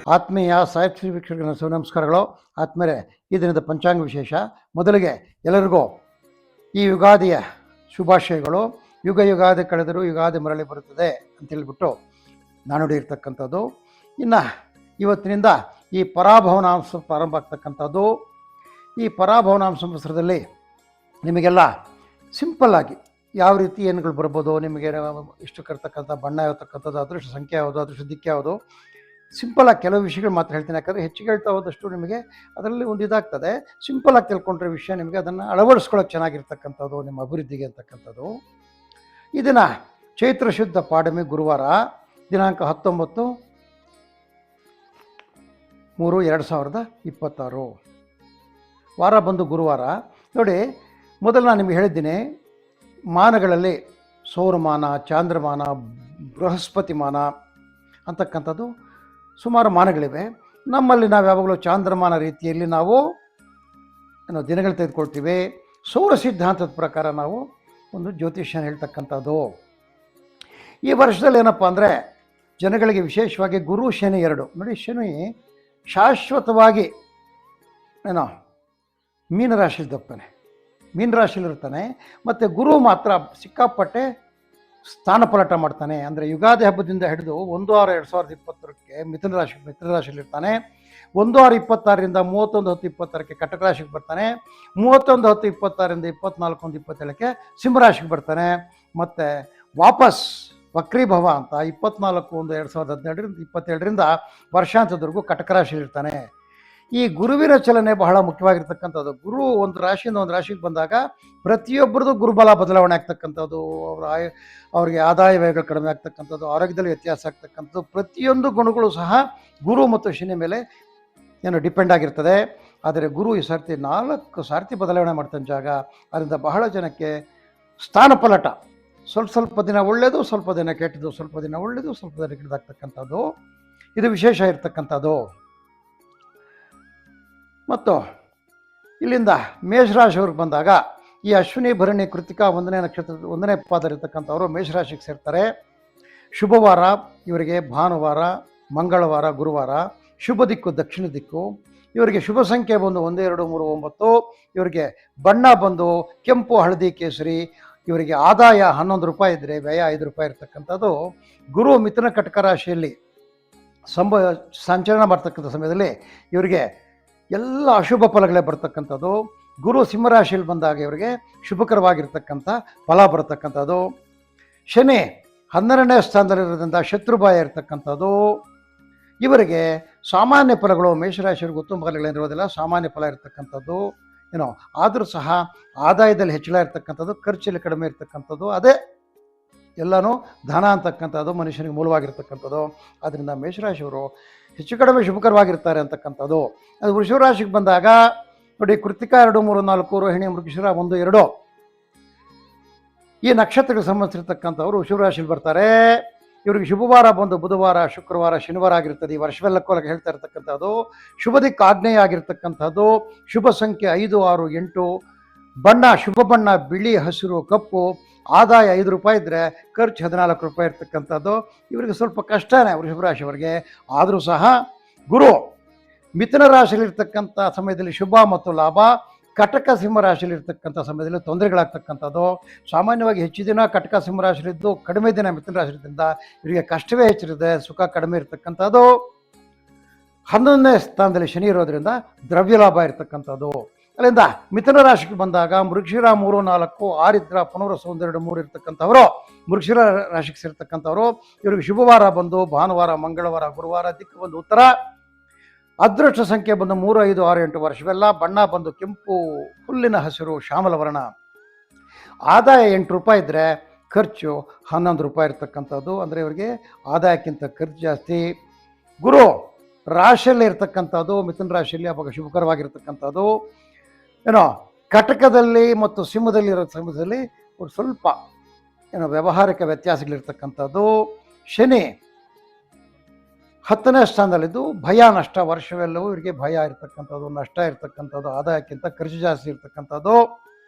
ಆತ್ಮೀಯ ಸಾಹಿತ್ಯ ವೀಕ್ಷಕರ ನಮಸ್ಕಾರಗಳು. ಆತ್ಮೀಯರೇ, ಈ ದಿನದ ಪಂಚಾಂಗ ವಿಶೇಷ. ಮೊದಲಿಗೆ ಎಲ್ಲರಿಗೂ ಈ ಯುಗಾದಿಯ ಶುಭಾಶಯಗಳು. ಯುಗಾದಿ ಕಳೆದರೂ ಯುಗಾದಿ ಮರಳಿ ಬರುತ್ತದೆ ಅಂತೇಳ್ಬಿಟ್ಟು ನಾನುಡಿ ಇರ್ತಕ್ಕಂಥದ್ದು. ಇನ್ನು ಇವತ್ತಿನಿಂದ ಈ ಪರಾಭವನಾಂಶ ಪ್ರಾರಂಭ ಆಗ್ತಕ್ಕಂಥದ್ದು. ಈ ಪರಾಭವನಾಂಶ ಸಂವತ್ಸರದಲ್ಲಿ ನಿಮಗೆಲ್ಲ ಸಿಂಪಲ್ಲಾಗಿ ಯಾವ ರೀತಿ ಏನುಗಳು ಬರ್ಬೋದು, ನಿಮಗೆ ಇಷ್ಟು ಕರ್ತಕ್ಕಂಥ ಬಣ್ಣ ಯಾವತಕ್ಕಂಥದ್ದು, ಅದೃಷ್ಟ ಸಂಖ್ಯೆ ಯಾವುದು, ಅದೃಷ್ಟ ದಿಕ್ಕೆ ಯಾವುದು, ಸಿಂಪಲಾಗಿ ಕೆಲವು ವಿಷಯಗಳು ಮಾತ್ರ ಹೇಳ್ತೀನಿ. ಯಾಕಂದರೆ ಹೆಚ್ಚಿಗೆ ಹೇಳ್ತಾ ಹೋದಷ್ಟು ನಿಮಗೆ ಅದರಲ್ಲಿ ಒಂದು ಇದಾಗ್ತದೆ. ಸಿಂಪಲಾಗಿ ತಿಳ್ಕೊಂಡ್ರೆ ವಿಷಯ ನಿಮಗೆ ಅದನ್ನು ಅಳವಡಿಸ್ಕೊಳ್ಳೋಕೆ ಚೆನ್ನಾಗಿರ್ತಕ್ಕಂಥದ್ದು, ನಿಮ್ಮ ಅಭಿವೃದ್ಧಿಗೆ ಅಂತಕ್ಕಂಥದ್ದು. ಈ ದಿನ ಚೈತ್ರ ಶುದ್ಧ ಪಾಡ್ಯಮಿ ಗುರುವಾರ, ದಿನಾಂಕ 19/3/2026, ವಾರ ಬಂದು ಗುರುವಾರ. ನೋಡಿ, ಮೊದಲು ನಾನು ನಿಮಗೆ ಹೇಳಿದ್ದೀನಿ, ಮಾನಗಳಲ್ಲಿ ಸೌರಮಾನ, ಚಾಂದ್ರಮಾನ, ಬೃಹಸ್ಪತಿ ಮಾನ ಅಂತಕ್ಕಂಥದ್ದು ಸುಮಾರು ಮಾನಗಳಿವೆ. ನಮ್ಮಲ್ಲಿ ನಾವು ಯಾವಾಗಲೂ ಚಾಂದ್ರಮಾನ ರೀತಿಯಲ್ಲಿ ನಾವು ದಿನಗಳು ತೆಗೆದುಕೊಳ್ತೀವಿ. ಸೌರ ಸಿದ್ಧಾಂತದ ಪ್ರಕಾರ ನಾವು ಒಂದು ಜ್ಯೋತಿಷ್ಯನ ಹೇಳ್ತಕ್ಕಂಥದ್ದು. ಈ ವರ್ಷದಲ್ಲಿ ಏನಪ್ಪ ಅಂದರೆ ಜನಗಳಿಗೆ ವಿಶೇಷವಾಗಿ ಗುರು ಶನಿ ಎರಡು. ನೋಡಿ, ಶನಿ ಶಾಶ್ವತವಾಗಿ ಮೀನರಾಶಿಲಿ ಹೋಗ್ತಾನೆ, ಮೀನರಾಶಿಲಿರ್ತಾನೆ. ಮತ್ತು ಗುರು ಮಾತ್ರ ಸಿಕ್ಕಾಪಟ್ಟೆ ಸ್ಥಾನಪಲಟ ಮಾಡ್ತಾನೆ. ಅಂದರೆ ಯುಗಾದಿ ಹಬ್ಬದಿಂದ ಹಿಡಿದು 1/6/2020 ಮಿಥುನ ರಾಶಿಯಲ್ಲಿರ್ತಾನೆ. 1/6/26 31/10/26 ಕಟಕ ರಾಶಿಗೆ ಬರ್ತಾನೆ. 31/10/26 24/1/27 ಸಿಂಹರಾಶಿಗೆ ಬರ್ತಾನೆ. ಮತ್ತು ವಾಪಸ್ ವಕ್ರೀಭವ ಅಂತ 24/1/2017 ವರ್ಷಾಂತದವರೆಗೂ ಕಟಕ ರಾಶಿಯಲ್ಲಿರ್ತಾನೆ. ಈ ಗುರುವಿನ ಚಲನೆ ಬಹಳ ಮುಖ್ಯವಾಗಿರ್ತಕ್ಕಂಥದ್ದು. ಗುರು ಒಂದು ರಾಶಿಯಿಂದ ಒಂದು ರಾಶಿಗೆ ಬಂದಾಗ ಪ್ರತಿಯೊಬ್ಬರದ್ದು ಗುರುಬಲ ಬದಲಾವಣೆ ಆಗ್ತಕ್ಕಂಥದ್ದು, ಅವ್ರಿಗೆ ಆದಾಯ ವ್ಯಯಗಳು ಕಡಿಮೆ ಆಗ್ತಕ್ಕಂಥದ್ದು, ಆರೋಗ್ಯದಲ್ಲಿ ವ್ಯತ್ಯಾಸ ಆಗ್ತಕ್ಕಂಥದ್ದು, ಪ್ರತಿಯೊಂದು ಗುಣಗಳು ಸಹ ಗುರು ಮತ್ತು ಶನಿ ಮೇಲೆ ಡಿಪೆಂಡ್ ಆಗಿರ್ತದೆ. ಆದರೆ ಗುರು ಈ ಸರ್ತಿ 4 ಸಾರ್ತಿ ಬದಲಾವಣೆ ಮಾಡ್ತಾನೆ ಜಾಗ. ಅದರಿಂದ ಬಹಳ ಜನಕ್ಕೆ ಸ್ಥಾನಪಲಟ, ಸ್ವಲ್ಪ ದಿನ ಒಳ್ಳೆಯದು, ಸ್ವಲ್ಪ ದಿನ ಕೆಟ್ಟದು, ಸ್ವಲ್ಪ ದಿನ ಒಳ್ಳೆಯದು, ಸ್ವಲ್ಪ ದಿನ ಕೆಟ್ಟದಾಗ್ತಕ್ಕಂಥದ್ದು, ಇದು ವಿಶೇಷ ಇರ್ತಕ್ಕಂಥದ್ದು. ಮತ್ತು ಇಲ್ಲಿಂದ ಮೇಷರಾಶಿಯವ್ರಿಗೆ ಬಂದಾಗ ಈ ಅಶ್ವಿನಿ ಭರಣಿ ಕೃತಿಕಾ 1ನೇ ನಕ್ಷತ್ರದ 1ನೇ ಪಾದ ಇರತಕ್ಕಂಥವರು ಮೇಷರಾಶಿಗೆ ಸೇರ್ತಾರೆ. ಶುಭವಾರ ಇವರಿಗೆ ಭಾನುವಾರ, ಮಂಗಳವಾರ, ಗುರುವಾರ. ಶುಭ ದಿಕ್ಕು ದಕ್ಷಿಣ ದಿಕ್ಕು. ಇವರಿಗೆ ಶುಭ ಸಂಖ್ಯೆ ಬಂದು 1, 2, 3, 9. ಇವರಿಗೆ ಬಣ್ಣ ಬಂದು ಕೆಂಪು, ಹಳದಿ, ಕೇಸರಿ. ಇವರಿಗೆ ಆದಾಯ 11 ರೂಪಾಯಿ ಇದ್ದರೆ ವ್ಯಯ 5 ರೂಪಾಯಿ ಇರ್ತಕ್ಕಂಥದ್ದು. ಗುರು ಮಿಥುನ ಕಟಕ ರಾಶಿಯಲ್ಲಿ ಸಂಚಲನ ಮಾಡ್ತಕ್ಕಂಥ ಸಮಯದಲ್ಲಿ ಇವರಿಗೆ ಎಲ್ಲ ಅಶುಭ ಫಲಗಳೇ ಬರ್ತಕ್ಕಂಥದ್ದು. ಗುರು ಸಿಂಹರಾಶಿಯಲ್ಲಿ ಬಂದಾಗ ಇವರಿಗೆ ಶುಭಕರವಾಗಿರ್ತಕ್ಕಂಥ ಫಲ ಬರ್ತಕ್ಕಂಥದ್ದು. ಶನಿ 12ನೇ ಸ್ಥಾನದಲ್ಲಿರೋದ್ರಿಂದ ಶತ್ರುಭಾಯ ಇರ್ತಕ್ಕಂಥದ್ದು. ಇವರಿಗೆ ಸಾಮಾನ್ಯ ಫಲಗಳು, ಮೇಷರಾಶಿಯವ್ರಿಗೆ ಉತ್ತಮ ಫಲಗಳೇನಿರೋದಿಲ್ಲ, ಸಾಮಾನ್ಯ ಫಲ ಇರ್ತಕ್ಕಂಥದ್ದು. ಆದರೂ ಸಹ ಆದಾಯದಲ್ಲಿ ಹೆಚ್ಚಳ ಇರ್ತಕ್ಕಂಥದ್ದು, ಖರ್ಚಲ್ಲಿ ಕಡಿಮೆ ಇರ್ತಕ್ಕಂಥದ್ದು. ಅದೇ ಎಲ್ಲನೂ ಧನ ಅಂತಕ್ಕಂಥದ್ದು ಮನುಷ್ಯನಿಗೆ ಮೂಲವಾಗಿರ್ತಕ್ಕಂಥದ್ದು. ಆದ್ದರಿಂದ ಮೇಷರಾಶಿಯವರು ಹೆಚ್ಚು ಕಡಿಮೆ ಶುಭಕರವಾಗಿರ್ತಾರೆ ಅಂತಕ್ಕಂಥದ್ದು. ಅದು ವೃಷಭ ರಾಶಿಗೆ ಬಂದಾಗ ನೋಡಿ, ಕೃತಿಕಾ 2, 3, 4, ರೋಹಿಣಿ, ಮೃಗಶಿರ 1, 2 ಈ ನಕ್ಷತ್ರಗಳಿಗೆ ಸಂಬಂಧಿಸಿರ್ತಕ್ಕಂಥವ್ರು ವೃಷಭ ರಾಶಿಯಲ್ಲಿ ಬರ್ತಾರೆ. ಇವರಿಗೆ ಶುಭವಾರ ಬಂದು ಬುಧವಾರ, ಶುಕ್ರವಾರ, ಶನಿವಾರ ಆಗಿರ್ತದೆ. ಈ ವರ್ಷವೆಲ್ಲಕ್ಕೂ ಹೇಳ್ತಾ ಇರ್ತಕ್ಕಂಥದ್ದು. ಶುಭ ದಿಕ್ಕು ಆಗ್ನೇಯ ಆಗಿರ್ತಕ್ಕಂಥದ್ದು. ಶುಭ ಸಂಖ್ಯೆ 5, 6, 8. ಬಣ್ಣ ಶುಭ ಬಣ್ಣ ಬಿಳಿ, ಹಸಿರು, ಕಪ್ಪು. ಆದಾಯ 5 ರೂಪಾಯಿ ಇದ್ದರೆ ಖರ್ಚು 14 ರೂಪಾಯಿ ಇರ್ತಕ್ಕಂಥದ್ದು. ಇವರಿಗೆ ಸ್ವಲ್ಪ ಕಷ್ಟನೇ ವೃಷಭ ರಾಶಿಯವರಿಗೆ. ಆದರೂ ಸಹ ಗುರು ಮಿಥುನ ರಾಶಿಯಲ್ಲಿರ್ತಕ್ಕಂಥ ಸಮಯದಲ್ಲಿ ಶುಭ ಮತ್ತು ಲಾಭ, ಕಟಕ ಸಿಂಹ ರಾಶಿಯಲ್ಲಿರ್ತಕ್ಕಂಥ ಸಮಯದಲ್ಲಿ ತೊಂದರೆಗಳಾಗ್ತಕ್ಕಂಥದ್ದು. ಸಾಮಾನ್ಯವಾಗಿ ಹೆಚ್ಚು ದಿನ ಕಟಕ ಸಿಂಹ ರಾಶಿಯಲ್ಲಿದ್ದು ಕಡಿಮೆ ದಿನ ಮಿಥುನ ರಾಶಿಯಿಂದ ಇವರಿಗೆ ಕಷ್ಟವೇ ಹೆಚ್ಚಿರುತ್ತೆ, ಸುಖ ಕಡಿಮೆ ಇರ್ತಕ್ಕಂಥದ್ದು. 11ನೇ ಸ್ಥಾನದಲ್ಲಿ ಶನಿ ಇರೋದ್ರಿಂದ ದ್ರವ್ಯ ಲಾಭ ಇರ್ತಕ್ಕಂಥದ್ದು. ಅಲ್ಲಿಂದ ಮಿಥುನ ರಾಶಿಗೆ ಬಂದಾಗ ಮೃಗಶಿರ 3, 4, ಆರಿದ್ರ, ಪುನರ್ವಸು 1, 2, 3 ಇರ್ತಕ್ಕಂಥವರು ಮೃಗಶಿರ ರಾಶಿಗೆ ಸೇರ್ತಕ್ಕಂಥವ್ರು. ಇವರಿಗೆ ಶುಭವಾರ ಬಂದು ಭಾನುವಾರ, ಮಂಗಳವಾರ, ಗುರುವಾರ. ದಿಕ್ಕು ಬಂದು ಉತ್ತರ. ಅದೃಷ್ಟ ಸಂಖ್ಯೆ ಬಂದು 3, 5, 6, 8 ವರ್ಷವೆಲ್ಲ. ಬಣ್ಣ ಬಂದು ಕೆಂಪು, ಹುಲ್ಲಿನ ಹಸಿರು, ಶ್ಯಾಮಲ ವರ್ಣ. ಆದಾಯ 8 ರೂಪಾಯಿ ಇದ್ದರೆ ಖರ್ಚು 11 ರೂಪಾಯಿ ಇರ್ತಕ್ಕಂಥದ್ದು. ಅಂದರೆ ಇವರಿಗೆ ಆದಾಯಕ್ಕಿಂತ ಖರ್ಚು ಜಾಸ್ತಿ. ಗುರು ರಾಶಿಯಲ್ಲೇ ಇರ್ತಕ್ಕಂಥದ್ದು, ಮಿಥುನ ರಾಶಿಯಲ್ಲಿ ಅವಾಗ ಶುಭಕರವಾಗಿರ್ತಕ್ಕಂಥದ್ದು. ಕಟಕದಲ್ಲಿ ಮತ್ತು ಸಿಂಹದಲ್ಲಿ ಇರೋ ಸಮಯದಲ್ಲಿ ಸ್ವಲ್ಪ ವ್ಯಾವಹಾರಿಕ ವ್ಯತ್ಯಾಸಗಳಿರ್ತಕ್ಕಂಥದ್ದು. ಶನಿ 10ನೇ ಸ್ಥಾನದಲ್ಲಿದ್ದು ಭಯ, ನಷ್ಟ. ವರ್ಷವೆಲ್ಲವೂ ಇವರಿಗೆ ಭಯ ಇರ್ತಕ್ಕಂಥದ್ದು, ನಷ್ಟ ಇರ್ತಕ್ಕಂಥದ್ದು, ಆದಾಯಕ್ಕಿಂತ ಖರ್ಚು ಜಾಸ್ತಿ ಇರ್ತಕ್ಕಂಥದ್ದು.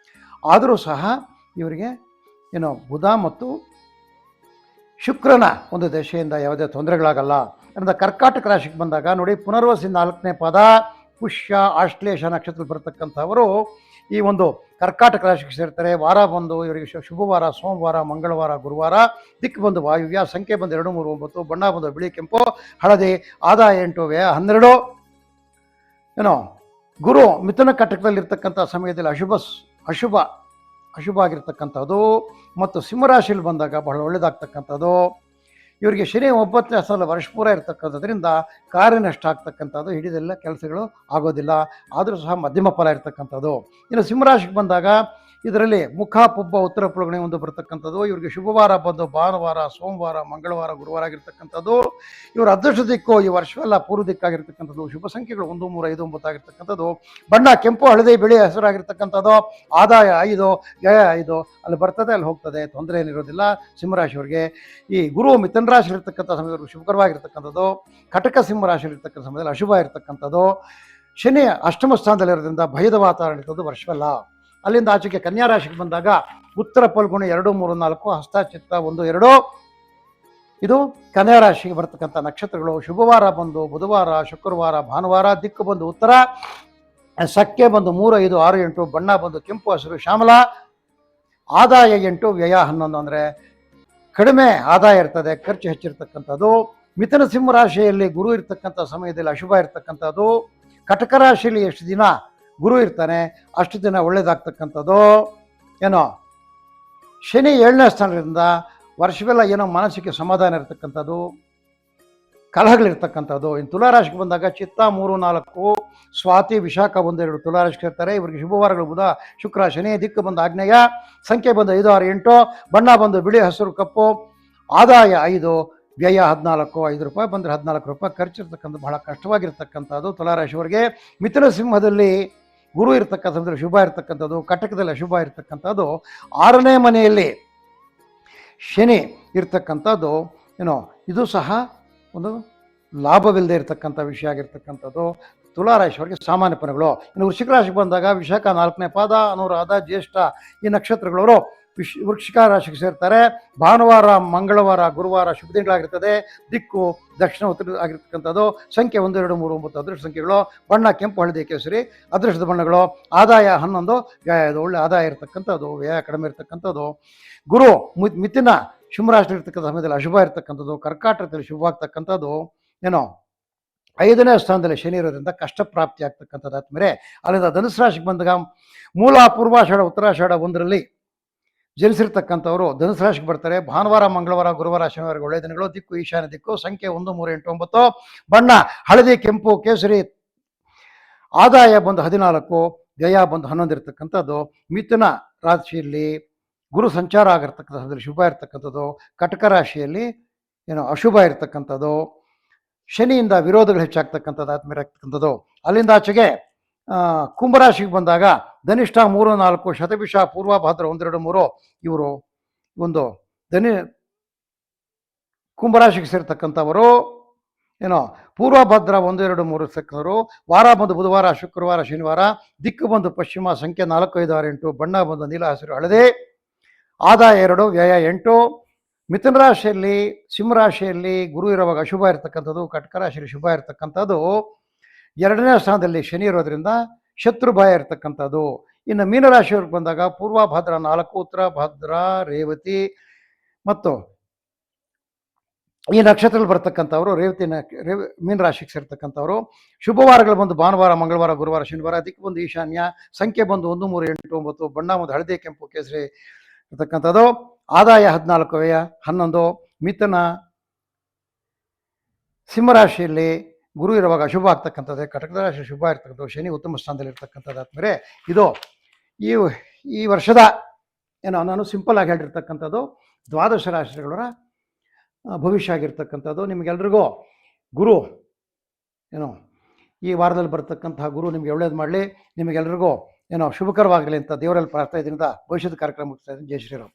ಆದರೂ ಸಹ ಇವರಿಗೆ ಬುಧ ಮತ್ತು ಶುಕ್ರನ ಒಂದು ದಶೆಯಿಂದ ಯಾವುದೇ ತೊಂದರೆಗಳಾಗಲ್ಲ. ಅಂದರೆ ಕರ್ಕಾಟಕ ರಾಶಿಗೆ ಬಂದಾಗ ನೋಡಿ, ಪುನರ್ವಸಿ 4ನೇ ಪಾದ, ಪುಷ್ಯ, ಆಶ್ಲೇಷ ನಕ್ಷತ್ರದಲ್ಲಿ ಬರ್ತಕ್ಕಂಥವರು ಈ ಒಂದು ಕರ್ಕಾಟಕ ರಾಶಿಗೆ ಸೇರ್ತಾರೆ. ವಾರ ಬಂದು ಇವರಿಗೆ ಶುಭವಾರ ಸೋಮವಾರ, ಮಂಗಳವಾರ, ಗುರುವಾರ. ದಿಕ್ಕು ಬಂದು ವಾಯುವ್ಯ, ಸಂಖ್ಯೆ ಬಂದು 2, 3, 9, ಬಣ್ಣ ಬಂದು ಬಿಳಿ, ಕೆಂಪು, ಹಳದಿ, ಆದಾಯ 8, ವ್ಯಯ 12. ಏನೋ ಗುರು ಮಿಥುನ ಕಟಕದಲ್ಲಿರ್ತಕ್ಕಂಥ ಸಮಯದಲ್ಲಿ ಅಶುಭ ಆಗಿರ್ತಕ್ಕಂಥದ್ದು. ಮತ್ತು ಸಿಂಹರಾಶಿಯಲ್ಲಿ ಬಂದಾಗ ಬಹಳ ಒಳ್ಳೆಯದಾಗ್ತಕ್ಕಂಥದ್ದು. ಇವರಿಗೆ ಶನಿ 9ನೇ ಸಲ ವರ್ಷ ಪೂರ ಇರ್ತಕ್ಕಂಥದ್ರಿಂದ ಕಾರ್ಯ ನಷ್ಟ ಆಗ್ತಕ್ಕಂಥದ್ದು, ಹಿಡಿದೆಲ್ಲ ಕೆಲಸಗಳು ಆಗೋದಿಲ್ಲ, ಆದರೂ ಸಹ ಮಧ್ಯಮ ಫಲ ಇರ್ತಕ್ಕಂಥದ್ದು. ಇನ್ನು ಸಿಂಹರಾಶಿಗೆ ಬಂದಾಗ ಇದರಲ್ಲಿ ಮುಖ, ಪುಬ್ಬ, ಉತ್ತರ ಪುಳಗಣೆ ಒಂದು ಬರ್ತಕ್ಕಂಥದ್ದು. ಇವರಿಗೆ ಶುಭವಾರ ಬಂದು ಭಾನುವಾರ, ಸೋಮವಾರ, ಮಂಗಳವಾರ, ಗುರುವಾರ ಆಗಿರ್ತಕ್ಕಂಥದ್ದು. ಇವರ ಅದೃಷ್ಟ ದಿಕ್ಕು ಈ ವರ್ಷವೆಲ್ಲ ಪೂರ್ವ ದಿಕ್ಕಾಗಿರ್ತಕ್ಕಂಥದ್ದು. ಶುಭ ಸಂಖ್ಯೆಗಳು 1, 3, 5, 9 ಆಗಿರ್ತಕ್ಕಂಥದ್ದು. ಬಣ್ಣ ಕೆಂಪು, ಹಳದಿ, ಬಿಳಿ ಹೆಸರಾಗಿರ್ತಕ್ಕಂಥದ್ದು. ಆದಾಯ 5, ವ್ಯಯ 5. ಅಲ್ಲಿ ಬರ್ತದೆ, ಅಲ್ಲಿ ಹೋಗ್ತದೆ, ತೊಂದರೆ ಏನಿರೋದಿಲ್ಲ ಸಿಂಹರಾಶಿಯವರಿಗೆ. ಈ ಗುರು ಮಿಥುನ ರಾಶಿಯಲ್ಲಿರ್ತಕ್ಕಂಥ ಸಮಯದಲ್ಲಿ ಶುಭಕರವಾಗಿರ್ತಕ್ಕಂಥದ್ದು. ಕಟಕ ಸಿಂಹರಾಶಿಯಲ್ಲಿರ್ತಕ್ಕಂಥ ಸಮಯದಲ್ಲಿ ಅಶುಭ ಇರ್ತಕ್ಕಂಥದ್ದು. ಶನಿ ಅಷ್ಟಮ ಸ್ಥಾನದಲ್ಲಿರೋದ್ರಿಂದ ಭಯದ ವಾತಾವರಣ ಇರ್ತದ್ದು ವರ್ಷವೆಲ್ಲ. ಅಲ್ಲಿಂದ ಆಚೆಗೆ ಕನ್ಯಾ ರಾಶಿಗೆ ಬಂದಾಗ ಉತ್ತರ ಫಲ್ಗುಣಿ 2, 3, 4, ಹಸ್ತ, ಚಿತ್ತ 1, 2. ಇದು ಕನ್ಯಾ ರಾಶಿಗೆ ಬರ್ತಕ್ಕಂಥ ನಕ್ಷತ್ರಗಳು. ಶುಭವಾರ ಬಂದು ಬುಧವಾರ, ಶುಕ್ರವಾರ, ಭಾನುವಾರ. ದಿಕ್ಕು ಬಂದು ಉತ್ತರ, ಸಂಖ್ಯೆ ಬಂದು 3, 5, 6, 8. ಬಣ್ಣ ಬಂದು ಕೆಂಪು, ಹಸಿರು, ಶ್ಯಾಮಲ. ಆದಾಯ 8, ವ್ಯಯ 11. ಅಂದರೆ ಕಡಿಮೆ ಆದಾಯ ಇರ್ತದೆ, ಖರ್ಚು ಹೆಚ್ಚಿರ್ತಕ್ಕಂಥದ್ದು. ಮಿಥುನ ಸಿಂಹ ರಾಶಿಯಲ್ಲಿ ಗುರು ಇರ್ತಕ್ಕಂಥ ಸಮಯದಲ್ಲಿ ಅಶುಭ ಇರ್ತಕ್ಕಂಥದ್ದು. ಕಟಕ ರಾಶಿಯಲ್ಲಿ ಎಷ್ಟು ದಿನ ಗುರು ಇರ್ತಾನೆ ಅಷ್ಟು ದಿನ ಒಳ್ಳೇದಾಗ್ತಕ್ಕಂಥದ್ದು. ಏನೋ ಶನಿ 7ನೇ ಸ್ಥಾನದಿಂದ ವರ್ಷವೆಲ್ಲ ಏನೋ ಮನಸ್ಸಿಗೆ ಸಮಾಧಾನ ಇರ್ತಕ್ಕಂಥದ್ದು, ಕಲಹಗಳಿರ್ತಕ್ಕಂಥದ್ದು. ಇನ್ನು ತುಲಾರಾಶಿಗೆ ಬಂದಾಗ ಚಿತ್ತ 3, 4, ಸ್ವಾತಿ, ವಿಶಾಖ 1, 2 ತುಲಾರಾಶಿಗೆ ಇರ್ತಾರೆ. ಇವರಿಗೆ ಶುಭವಾರಗಳು ಬುಧ, ಶುಕ್ರ, ಶನಿ. ದಿಕ್ಕು ಬಂದು ಆಗ್ನೇಯ, ಸಂಖ್ಯೆ ಬಂದು 5, 6, 8. ಬಣ್ಣ ಬಂದು ಬಿಳಿ, ಹಸಿರು, ಕಪ್ಪು. ಆದಾಯ 5, ವ್ಯಯ 14. ₹5 ಬಂದರೆ ₹14 ಖರ್ಚಿರ್ತಕ್ಕಂಥ ಬಹಳ ಕಷ್ಟವಾಗಿರ್ತಕ್ಕಂಥದ್ದು ತುಲಾರಾಶಿಯವರಿಗೆ. ಮಿಥುನ ಸಿಂಹದಲ್ಲಿ ಗುರು ಇರ್ತಕ್ಕಂಥ ಸಮಯದಲ್ಲಿ ಶುಭ ಇರ್ತಕ್ಕಂಥದ್ದು. ಕಟಕದಲ್ಲಿ ಅಶುಭ ಇರ್ತಕ್ಕಂಥದ್ದು. 6ನೇ ಮನೆಯಲ್ಲಿ ಶನಿ ಇರ್ತಕ್ಕಂಥದ್ದು. ಏನೋ ಇದು ಸಹ ಒಂದು ಲಾಭವಿಲ್ಲದೆ ಇರತಕ್ಕಂಥ ವಿಷಯ ಆಗಿರ್ತಕ್ಕಂಥದ್ದು ತುಲಾರಾಶಿಯವರಿಗೆ ಸಾಮಾನ್ಯ ಫಲಗಳು. ಇನ್ನು ವೃಶ್ಚಿಕ ರಾಶಿಗೆ ಬಂದಾಗ ವಿಶಾಖ 4ನೇ ಪಾದ, ಅನುರಾಧ, ಜ್ಯೇಷ್ಠ ಈ ನಕ್ಷತ್ರಗಳವರು ವೃಶ್ಚಿಕ ರಾಶಿಗೆ ಸೇರ್ತಾರೆ. ಭಾನುವಾರ, ಮಂಗಳವಾರ, ಗುರುವಾರ ಶುಭ ದಿನಗಳಾಗಿರ್ತದೆ. ದಿಕ್ಕು ದಕ್ಷಿಣ ಉತ್ತರ ಆಗಿರ್ತಕ್ಕಂಥದ್ದು. ಸಂಖ್ಯೆ 1, 2, 3, 9 ಅದೃಷ್ಟ ಸಂಖ್ಯೆಗಳು. ಬಣ್ಣ ಕೆಂಪು, ಹಳದಿ, ಕೇಸರಿ ಅದೃಷ್ಟದ ಬಣ್ಣಗಳು. ಆದಾಯ 11, ವ್ಯಯ 5. ಒಳ್ಳೆ ಆದಾಯ ಇರತಕ್ಕಂಥದ್ದು, ವ್ಯಯ ಕಡಿಮೆ ಇರತಕ್ಕಂಥದ್ದು. ಗುರು ಮಿಥುನ ಸಿಂಹರಾಶಿ ಇರ್ತಕ್ಕಂಥ ಸಮಯದಲ್ಲಿ ಅಶುಭ ಇರ್ತಕ್ಕಂಥದ್ದು. ಕರ್ಕಾಟಕದಲ್ಲಿ ಶುಭವಾಗ್ತಕ್ಕಂಥದ್ದು. ಏನೋ 5ನೇ ಸ್ಥಾನದಲ್ಲಿ ಶನಿ ಇರೋದ್ರಿಂದ ಕಷ್ಟ ಪ್ರಾಪ್ತಿ ಆಗ್ತಕ್ಕಂಥದ್ದು ಆದ್ಮೇಲೆ. ಅಲ್ಲಿಂದ ಧನುಸು ರಾಶಿಗೆ ಬಂದಾಗ ಮೂಲ, ಪೂರ್ವಾಷಾಢ, ಉತ್ತರಾಷಾಢ 1ರಲ್ಲಿ ಜನಿಸಿರ್ತಕ್ಕಂಥವರು ಧನುಸು ರಾಶಿಗೆ ಬರ್ತಾರೆ. ಭಾನುವಾರ, ಮಂಗಳವಾರ, ಗುರುವಾರ, ಶನಿವಾರ ಒಳ್ಳೆಯ ದಿನಗಳು. ದಿಕ್ಕು ಈಶಾನ್ಯ ದಿಕ್ಕು. ಸಂಖ್ಯೆ 1, 3, 8, 9. ಬಣ್ಣ ಹಳದಿ, ಕೆಂಪು, ಕೇಸರಿ. ಆದಾಯ ಬಂದು 14, ವ್ಯಯ ಬಂದು 11 ಇರ್ತಕ್ಕಂಥದ್ದು. ಮಿಥುನ ರಾಶಿಯಲ್ಲಿ ಗುರು ಸಂಚಾರ ಆಗಿರ್ತಕ್ಕಂಥದ್ದು ಶುಭ ಇರ್ತಕ್ಕಂಥದ್ದು. ಕಟಕ ರಾಶಿಯಲ್ಲಿ ಏನೋ ಅಶುಭ ಇರ್ತಕ್ಕಂಥದ್ದು. ಶನಿಯಿಂದ ವಿರೋಧಗಳು ಹೆಚ್ಚಾಗ್ತಕ್ಕಂಥದ್ದು ಆದ್ಮೇಲೆ ಆಗ್ತಕ್ಕಂಥದ್ದು. ಅಲ್ಲಿಂದ ಆಚೆಗೆ ಕುಂಭರಾಶಿಗೆ ಬಂದಾಗ ಧನಿಷ್ಠ 3, 4, ಶತಭಿಷ, ಪೂರ್ವ ಭಾದ್ರ 1, 2, 3 ಇವರು ಒಂದು ಕುಂಭರಾಶಿಗೆ ಸೇರ್ತಕ್ಕಂಥವರು. ಏನೋ ಪೂರ್ವ ಭದ್ರ 1, 2, 3 ಸಿಕ್ಕವರು. ವಾರ ಬಂದು ಬುಧವಾರ, ಶುಕ್ರವಾರ, ಶನಿವಾರ. ದಿಕ್ಕು ಬಂದು ಪಶ್ಚಿಮ. ಸಂಖ್ಯೆ 4, 5, 6, 8. ಬಣ್ಣ ಬಂದು ನೀಲ, ಹಸಿರು, ಹಳದಿ. ಆದಾಯ 2, ವ್ಯಯ 8. ಮಿಥುನ ರಾಶಿಯಲ್ಲಿ ಸಿಂಹರಾಶಿಯಲ್ಲಿ ಗುರು ಇರುವಾಗ ಅಶುಭ ಇರ್ತಕ್ಕಂಥದ್ದು. ಕಟಕ ರಾಶಿಯಲ್ಲಿ ಶುಭ ಇರ್ತಕ್ಕಂಥದ್ದು. 2ನೇ ಸ್ಥಾನದಲ್ಲಿ ಶನಿ ಇರೋದ್ರಿಂದ ಶತ್ರು ಭಯ ಇರ್ತಕ್ಕಂಥದ್ದು. ಇನ್ನು ಮೀನರಾಶಿಯವ್ರಿಗೆ ಬಂದಾಗ ಪೂರ್ವ ಭಾದ್ರ 4, ಉತ್ತರ ಭಾದ್ರ, ರೇವತಿ ಮತ್ತು ಈ ನಕ್ಷತ್ರದಲ್ಲಿ ಬರ್ತಕ್ಕಂಥವ್ರು ಮೀನರಾಶಿಗೆ ಸೇರ್ತಕ್ಕಂಥವ್ರು. ಶುಭವಾರಗಳು ಬಂದು ಭಾನುವಾರ, ಮಂಗಳವಾರ, ಗುರುವಾರ, ಶನಿವಾರ. ದಿಕ್ಕು ಬಂದು ಈಶಾನ್ಯ. ಸಂಖ್ಯೆ ಬಂದು 1, 3, 8, 9. ಬಣ್ಣ ಒಂದು ಹಳದಿ, ಕೆಂಪು, ಕೇಸರಿ ಇರ್ತಕ್ಕಂಥದ್ದು. ಆದಾಯ 14, ವ್ಯಯ 11. ಮಿಥುನ ಸಿಂಹರಾಶಿಯಲ್ಲಿ ಗುರು ಇರುವಾಗ ಅಶುಭ ಆಗ್ತಕ್ಕಂಥದ್ದು. ಕಟಕದ ರಾಶಿ ಶುಭ ಇರ್ತಕ್ಕಂಥದ್ದು. ಶನಿ ಉತ್ತಮ ಸ್ಥಾನದಲ್ಲಿ ಇರ್ತಕ್ಕಂಥದ್ದು ಆದ್ಮೇಲೆ ಇದು ಈ ವರ್ಷದ ಏನೋ ನಾನು ಸಿಂಪಲ್ ಆಗಿ ಹೇಳಿರ್ತಕ್ಕಂಥದ್ದು ದ್ವಾದಶ ರಾಶಿಗಳ ಭವಿಷ್ಯ ಆಗಿರ್ತಕ್ಕಂಥದ್ದು. ನಿಮಗೆಲ್ರಿಗೂ ಗುರು ಏನೋ ಈ ವಾರದಲ್ಲಿ ಬರ್ತಕ್ಕಂತಹ ಗುರು ನಿಮಗೆ ಒಳ್ಳೇದು ಮಾಡಲಿ. ನಿಮಗೆಲ್ರಿಗೂ ಏನೋ ಶುಭಕರವಾಗಲಿ ಅಂತ ದೇವರಲ್ಲಿ ಪ್ರಾರ್ಥನೆ ಇದರಿಂದ ಭವಿಷ್ಯದ ಕಾರ್ಯಕ್ರಮ ಮುಗಿಸ್ತಾ ಇದ್ದೀನಿ. ಜೈ ಶ್ರೀರಾಮ್.